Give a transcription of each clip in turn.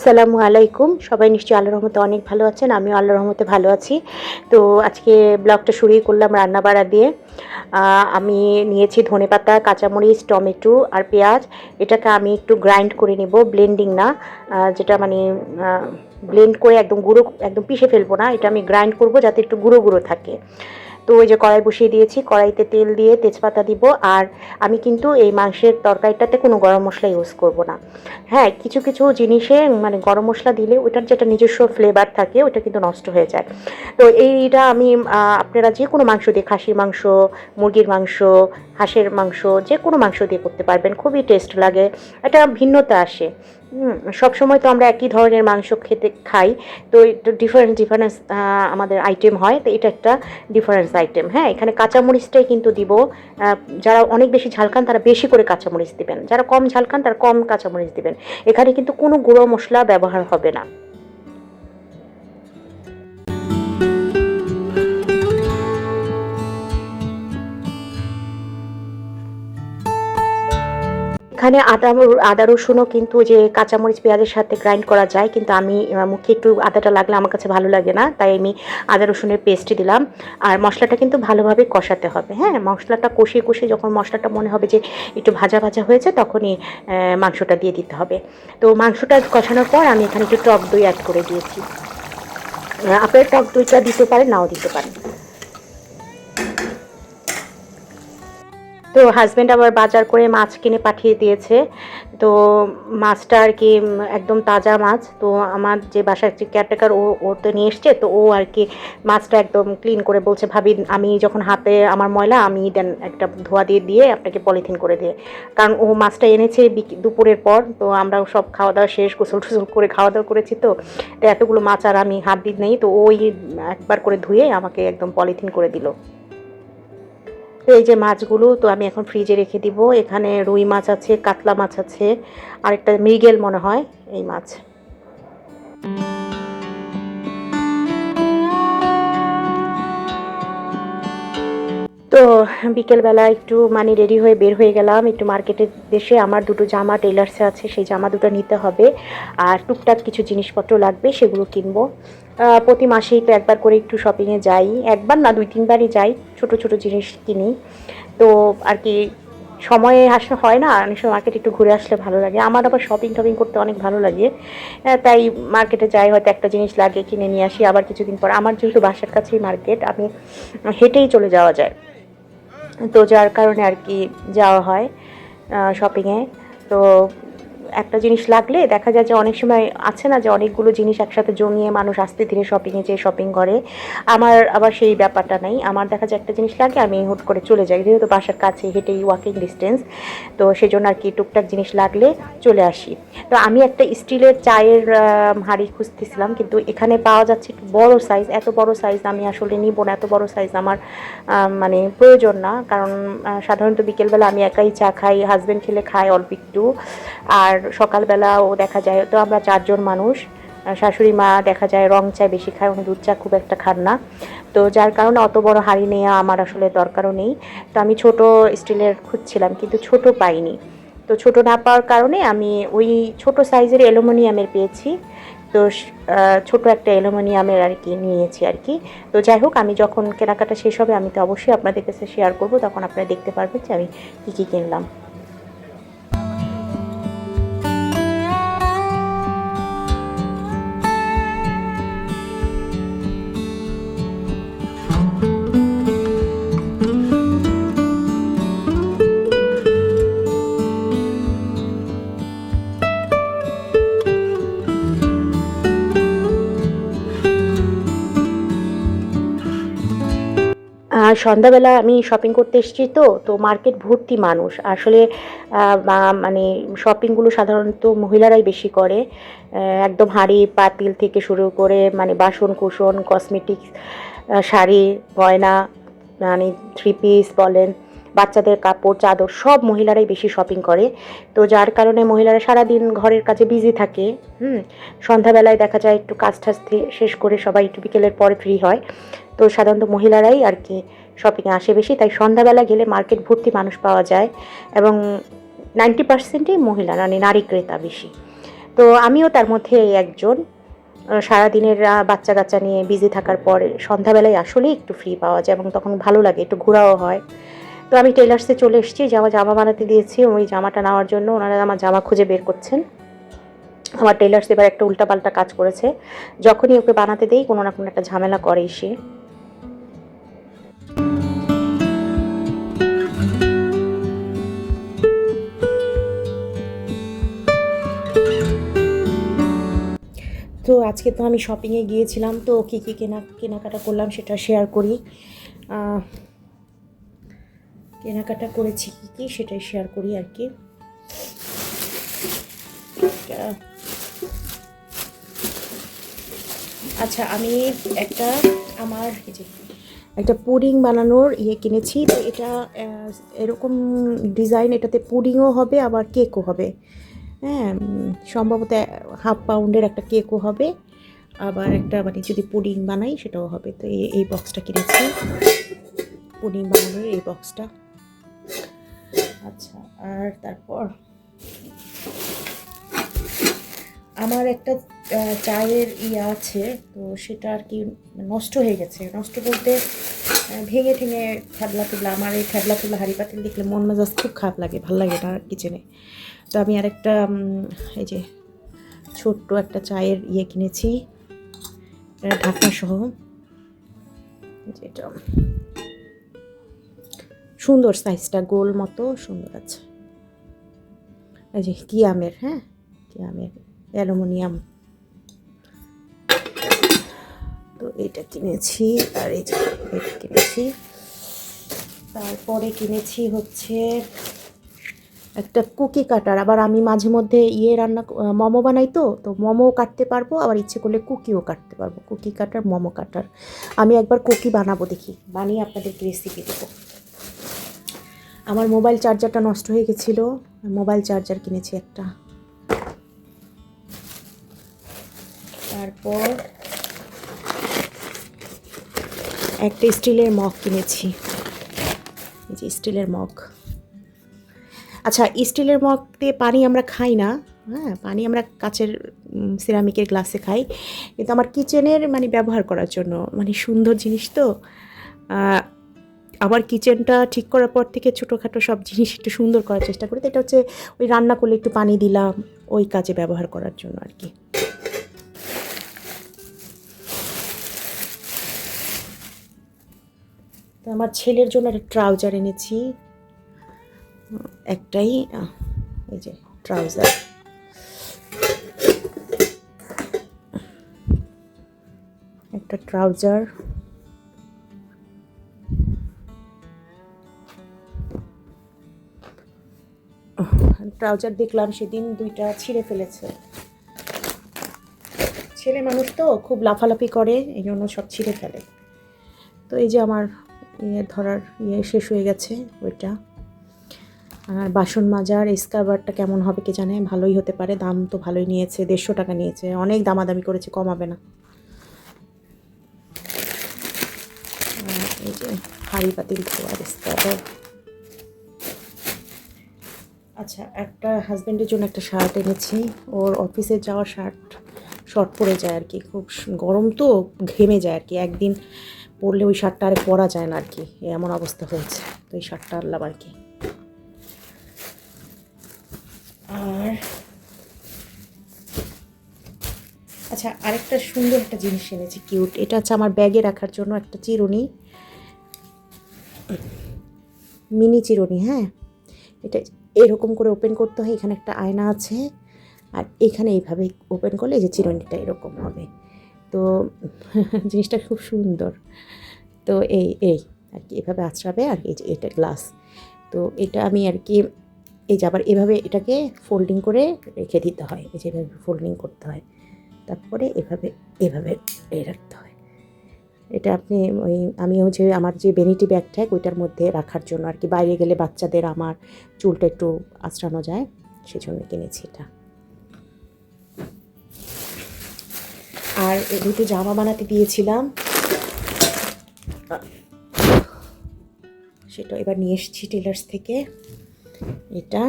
আসসালামু আলাইকুম। সবাই নিশ্চয়ই আল্লাহর রহমতে অনেক ভালো আছেন। আমিও আল্লাহর রহমতে ভালো আছি। তো আজকে ব্লগটা শুরুই করলাম রান্নাবাড়া দিয়ে। আমি নিয়েছি ধনেপাতা, কাঁচামরিচ, টমেটো আর পেঁয়াজ। এটাকে আমি একটু গ্রাইন্ড করে নেব, ব্লেন্ডিং না। যেটা মানে ব্লেন্ড করে একদম গুঁড়ো, একদম পিষে ফেলবো না। এটা আমি গ্রাইন্ড করব যাতে একটু গুঁড়ো গুঁড়ো থাকে। তো ওই যে কড়াই বসিয়ে দিয়েছি, কড়াইতে তেল দিয়ে তেজপাতা দিব। আর আমি কিন্তু এই মাংসের তরকারিটাতে কোনো গরম মশলা ইউজ করব না। হ্যাঁ, কিছু কিছু জিনিসে মানে গরম মশলা দিলে ওটার যেটা নিজস্ব ফ্লেভার থাকে ওটা কিন্তু নষ্ট হয়ে যায়। তো এইটা আমি আপনারা যে কোনো মাংস দিয়ে, খাসির মাংস, মুরগির মাংস, হাঁসের মাংস, যে কোনো মাংস দিয়ে করতে পারবেন। খুবই টেস্ট লাগে, একটা ভিন্নতা আসে। সবসময় তো আমরা একই ধরনের মাংস খেতে খাই। তো একটু ডিফারেন্স ডিফারেন্স আমাদের আইটেম হয়। তো এটা একটা ডিফারেন্স আইটেম। হ্যাঁ, এখানে কাঁচামরিচটাই কিন্তু দিব। যারা অনেক বেশি ঝাল খান তারা বেশি করে কাঁচামরিচ দিবেন, যারা কম ঝাল খান তারা কম কাঁচামরিচ দিবেন। এখানে কিন্তু কোনো গুঁড়ো মশলা ব্যবহার হবে না। এখানে আদা রসুনও কিন্তু যে কাঁচামরিচ পেঁয়াজের সাথে গ্রাইন্ড করা যায়, কিন্তু আমি মুখে একটু আদাটা লাগলে আমার কাছে ভালো লাগে না, তাই আমি আদা রসুনের পেস্টই দিলাম। আর মশলাটা কিন্তু ভালোভাবে কষাতে হবে। হ্যাঁ, মশলাটা কষিয়ে কষিয়ে যখন মশলাটা মনে হবে যে একটু ভাজা ভাজা হয়েছে, তখনই মাংসটা দিয়ে দিতে হবে। তো মাংসটা কষানোর পর আমি এখানে একটু টক দই অ্যাড করে দিয়েছি। আপনার টক দইটা দিতে পারেন, নাও দিতে পারেন। তো হাজব্যান্ড আবার বাজার করে মাছ কিনে পাঠিয়ে দিয়েছে। তো মাছটা আর কি একদম তাজা মাছ। তো আমার যে বাসার যে কেয়ারটেকার, ও তো নিয়ে এসছে। তো ও আর কি মাছটা একদম ক্লিন করে বলছে, ভাবি আমি যখন হাতে আমার ময়লা আমি দেন একটা ধোয়া দিয়ে দিয়ে আপনাকে পলিথিন করে দিয়ে, কারণ ও মাছটা এনেছে দুপুরের পর। তো আমরা সব খাওয়া দাওয়া শেষ, গোসল টোসল করে খাওয়া দাওয়া করেছি। তো এতগুলো মাছ আর আমি হাত দিই নেই। তো ওই একবার করে ধুয়ে আমাকে একদম পলিথিন করে দিল। তো এই যে মাছগুলো তো আমি এখন ফ্রিজে রেখে দিব। এখানে রুই মাছ আছে, কাতলা মাছ আছে, আরেকটা মৃগেল মনে হয় এই মাছ। তো বিকেলবেলা একটু মানে রেডি হয়ে বের হয়ে গেলাম একটু মার্কেটের দেশে। আমার দুটো জামা টেলার্সে আছে, সেই জামা দুটো নিতে হবে। আর টুকটাক কিছু জিনিসপত্র লাগবে, সেগুলো কিনবো। প্রতি মাসেই তো একবার করে একটু শপিংয়ে যাই, একবার না 2-3বারই যাই, ছোট ছোট জিনিস কিনি। তো আর কি সময়ে আসলে হয় না, অনেক সময় মার্কেটে একটু ঘুরে আসলে ভালো লাগে। আমার আবার শপিং টপিং করতে অনেক ভালো লাগে। তাই মার্কেটে যাই, হয়তো একটা জিনিস লাগে কিনে নিয়ে আসি। আবার কিছুদিন পর, আমার যেহেতু বাসার কাছেই মার্কেট, আমি হেঁটেই চলে যাওয়া যায়। তো যার কারণে আর কি যাওয়া হয় শপিংয়ে। তো একটা জিনিস লাগলে দেখা যায় যে অনেক সময় আছে না যে অনেকগুলো জিনিস একসাথে জমিয়ে মানুষ আস্তে ধীরে শপিংয়ে যেয়ে শপিং করে। আমার আবার সেই ব্যাপারটা নেই। আমার দেখা যায় একটা জিনিস লাগে, আমি হুট করে চলে যাই, যেহেতু বাসার কাছে হেঁটেই ওয়াকিং ডিস্টেন্স। তো সেজন্য আর কি টুকটাক জিনিস লাগলে চলে আসি। তো আমি একটা স্টিলের চায়ের হাঁড়ি খুঁজতেছিলাম, কিন্তু এখানে পাওয়া যাচ্ছে একটু বড় সাইজ। এত বড় সাইজ আমি আসলে নিব না, এত বড় সাইজ আমার মানে প্রয়োজন না। কারণ সাধারণত বিকেলবেলা আমি একাই চা খাই, হাজব্যান্ড খেলে খায় অল্প একটু। আর সকালবেলাও দেখা যায়, তো আমরা 4জন মানুষ। শাশুড়ি মা দেখা যায় রং চা বেশি খায়, উনি দুধ চা খুব একটা খান না। তো যার কারণে অত বড় হাঁড়ি নেওয়া আমার আসলে দরকারও নেই। তো আমি ছোট স্টিলের খুঁজছিলাম, কিন্তু ছোট পাইনি। তো ছোট না পাওয়ার কারণে আমি ওই ছোট সাইজের অ্যালুমিনিয়ামের পেয়েছি। তো ছোট একটা অ্যালুমিনিয়ামের আর কি নিয়েছি আর কি। তো যাই হোক, আমি যখন কেনাকাটা শেষ হবে আমি তো অবশ্যই আপনাদের কাছে শেয়ার করব, তখন আপনারা দেখতে পারবেন যে আমি কী কী কিনলাম। সন্ধ্যাবেলা আমি শপিং করতে এসেছি। তো মার্কেট ভর্তি মানুষ আসলে। মানে শপিংগুলো সাধারণত মহিলারাই বেশি করে। একদম হাঁড়ি পাতিল থেকে শুরু করে মানে বাসন কুসন, কসমেটিক্স, শাড়ি, গয়না, মানে থ্রি পিস বলেন, বাচ্চাদের কাপড়, চাদর, সব মহিলারাই বেশি শপিং করে। তো যার কারণে মহিলারা সারাদিন ঘরের কাজে বিজি থাকে। সন্ধ্যাবেলায় দেখা যায় একটু কাজ টাজ শেষ করে সবাই একটু বিকেলের পরে ফ্রি হয়। তো সাধারণত মহিলারাই আর কি শপিংয়ে আসে বেশি, তাই সন্ধ্যাবেলা গেলে মার্কেট ভর্তি মানুষ পাওয়া যায়। এবং 90%ই মহিলা, মানে নারী ক্রেতা বেশি। তো আমিও তার মধ্যে একজন। সারাদিনের বাচ্চা কাচ্চা নিয়ে বিজি থাকার পরে সন্ধ্যাবেলায় আসলেই একটু ফ্রি পাওয়া যায় এবং তখন ভালো লাগে, একটু ঘোরাও হয়। তো আমি টেলার্সে চলে এসেছি, জামা বানাতে দিয়েছি, ওই জামাটা নেওয়ার জন্য ওনারা আমার জামা খুঁজে বের করছেন। আমার টেলার্স এবার একটা উল্টাপাল্টা কাজ করেছে, যখনই ওকে বানাতে দেই কোনো না কোনো একটা ঝামেলা করেই সে। তো আজকে তো আমি শপিংয়ে গিয়েছিলাম, তো কী কী কেনাকাটা করলাম সেটা শেয়ার করি। কেনাকাটা করেছি কী কী সেটাই শেয়ার করি আর কি। আচ্ছা, আমি একটা আমার এই যে একটা পুডিং বানানোর কিনেছি। তো এটা এরকম ডিজাইন, এটাতে পুডিংও হবে আবার কেকও হবে। হ্যাঁ, সম্ভবত 1/2 পাউন্ডের একটা কেকও হবে, আবার একটা মানে যদি পুডিং বানাই সেটাও হবে। তো এই বক্সটা কিনেছি, পুডিং বানানোর এই বক্সটা। আচ্ছা, আর তারপর আমার একটা চায়ের আছে, তো সেটা আর কি নষ্ট হয়ে গেছে। নষ্ট বলতে ভেঙে ঠেঙে ফ্যাবলা টুবলা। আমার এই ফ্যাবলা টুবলা হাঁড়ি পাতিল দেখলে মন মেজাজ খুব খারাপ লাগে, ভালো লাগে না কিচেনে। তো আমি আরেকটা এই যে ছোট্ট একটা চায়ের কিনেছি, ঢাকনা সহ। যেটা সুন্দর, সাইজটা গোল মতো সুন্দর আছে। এই যে কিয়ামের, হ্যাঁ কিয়ামের অ্যালুমিনিয়াম। তো এটা কিনেছি, আর এই যে এটা কিনেছি। তারপরে কিনেছি হচ্ছে একটা কুকি কাটার। আবার আমি মাঝে মধ্যে মোমো বানাই, তো মোমো কাটতে পারবো, আবার ইচ্ছে করলে কুকিও কাটতে পারবো। কুকি কাটার, মোমো কাটার। আমি একবার কুকি বানাবো, দেখি বানিয়ে আপনাদেরকে রেসিপি দেবো। আমার মোবাইল চার্জারটা নষ্ট হয়ে গেছিলো, মোবাইল চার্জার কিনেছি একটা। তারপর একটা স্টিলের মগ কিনেছি, এই যে স্টিলের মগ। আচ্ছা, স্টিলের মগ দিয়ে পানি আমরা খাই না, হ্যাঁ, পানি আমরা কাচের সিরামিকের গ্লাসে খাই, কিন্তু আমার কিচেনের মানে ব্যবহার করার জন্য, মানে সুন্দর জিনিস তো। আমার কিচেনটা ঠিক করার পর থেকে ছোটোখাটো সব জিনিস একটু সুন্দর করার চেষ্টা করি। তো এটা হচ্ছে ওই রান্না করলে একটু পানি দিলাম, ওই কাজে ব্যবহার করার জন্য আর কি। তো আমার ছেলের জন্য একটা ট্রাউজার এনেছি, একটাই, এই যে ট্রাউজার। একটা ট্রাউজার। ট্রাউজার দেখলাম সেদিন, দুইটা ছিঁড়ে ফেলেছে। ছেলে মানুষ তো খুব লাফালাফি করে, এই জন্য সব ছিঁড়ে ফেলে। তো এই যে আমার ধরার শেষ হয়ে গেছে ওইটা। আর বাসন মাজার স্ক্রাবারটা কেমন হবে কে জানে, ভালোই হতে পারে। দাম তো ভালোই নিয়েছে, 150 টাকা নিয়েছে, অনেক দামাদামি করেছে, কমাবে না। এই যে হাঁড়ি পাতিল ধোয়ার স্ক্রাবার। আচ্ছা, একটা হাজব্যান্ডের জন্য একটা শার্ট এনেছি, ওর অফিসে যাওয়ার শর্ট পরে যায় আর কি, খুব গরম তো ঘেমে যায় আর কি, একদিন পরলে ওই শার্টটা আর পরা যায় না আর কি, এমন অবস্থা হয়েছে। তো এই শার্টটা আনলাম আর কি। আর আচ্ছা, আরেকটা সুন্দর একটা জিনিস এনেছি, কিউট। এটা হচ্ছে আমার ব্যাগে রাখার জন্য একটা চিরুনি, মিনি চিরুনি। হ্যাঁ, এটা এরকম করে ওপেন করতে হয়, এখানে একটা আয়না আছে, আর এখানে এইভাবে ওপেন করলে এই যে চিরুনিটা এরকম হবে। তো জিনিসটা খুব সুন্দর। তো এই আর কি এভাবে আঁচড়াবে, আর এই যে এটা গ্লাস। তো এটা আমি আর কি এই যে আবার এভাবে এটাকে ফোল্ডিং করে রেখে দিতে হয়, এই যে এভাবে ফোল্ডিং করতে হয়, তারপরে এভাবে রাখতে হয়। এটা আপনি আমি হচ্ছে আমার যে ভ্যানিটি ব্যাগ ট্যাগ ওইটার মধ্যে রাখার জন্য আর কি, বাইরে গেলে বাচ্চাদের আমার চুলটা একটু আঁচড়ানো যায়, সেজন্য কিনেছি এটা। আর দুটো জামা বানাতে দিয়েছিলাম, সেটা এবার নিয়ে এসেছি টেলার্স থেকে। এটা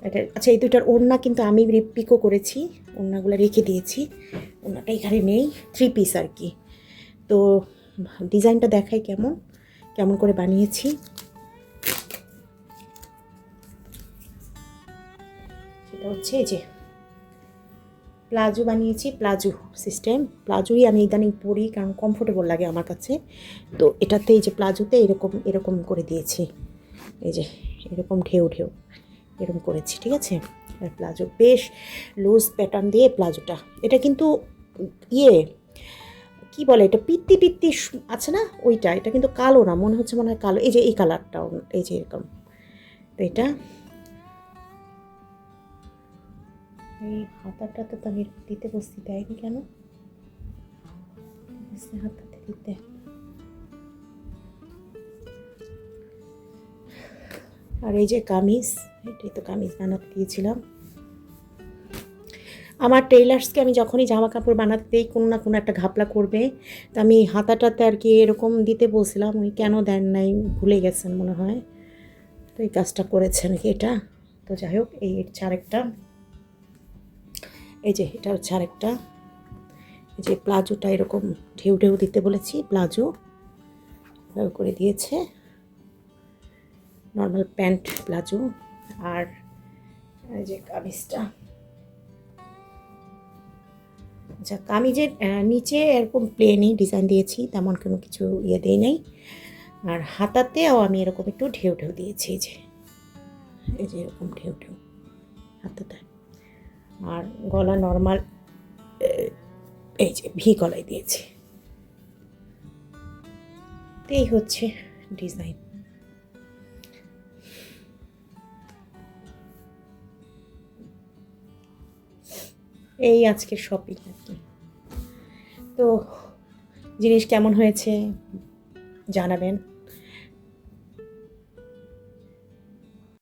এটা আচ্ছা, এই দুটার ওড়না কিন্তু আমি পিকো করেছি, ওড়নাগুলো রেখে দিয়েছি, ওড়নাটা এখানে নেই, 3 পিস আর কি। তো ডিজাইনটা দেখাই কেমন কেমন করে বানিয়েছি। সেটা হচ্ছে এই যে প্লাজো বানিয়েছি, প্লাজো সিস্টেম। প্লাজোই আমি ইদানিং পরি কারণ কমফোর্টেবল লাগে আমার কাছে। তো এটাতে এই যে প্লাজোতে এরকম এরকম করে দিয়েছি, এই যে এরকম ঢেউ ঢেউ এরকম করেছি, ঠিক আছে। আর প্লাজো বেশ লুজ প্যাটার্ন দিয়ে প্লাজোটা, এটা কিন্তু ইয়ে কি বলে এটা, পিত্তি পিত্তি আছে না ওইটা, এটা কিন্তু কালো না, মনে হচ্ছে মনে হয় কালো, এই যে এই কালারটাও এই যে এরকম। তো এটা এই হাতাটা তো আমি দিতে বসতে দেয়নি কেন, হাতাতে দিতে। আর এই যে কামিজ, এটাই তো কামিজ বানাতে দিয়েছিলাম। আমার টেইলার্সকে আমি যখনই জামা কাপড় বানাতে দিই কোনো না কোনো একটা ঘাপলা করবে, তো আমি হাতাটাতে আর কি এরকম দিতে বলছিলাম, উনি কেন দেন নাই ভুলে গেছেন মনে হয়, তো এই কাজটা করেছেন কি এটা। তো যাই হোক, এই হচ্ছে আরেকটা, এই যে এটা হচ্ছে আরেকটা, এই যে প্লাজোটা এরকম ঢেউ ঢেউ দিতে বলেছি, প্লাজো করে দিয়েছে, নর্মাল প্যান্ট প্লাজো। আর এই যে কামিজটা, আচ্ছা কামিজের নিচে এরকম প্লেনই ডিজাইন দিয়েছি, তেমন কোনো কিছু ইয়ে দিই নাই। আর হাতাতেও আমি এরকম একটু ঢেউ ঢেউ দিয়েছি, এই যে এরকম ঢেউ ঢেউ হাতাতে। আর গলা নর্মাল এই যে ভি গলায় দিয়েছি। এই হচ্ছে ডিজাইন। এই আজকের শপিং আর কি। তো জিনিস কেমন হয়েছে জানাবেন।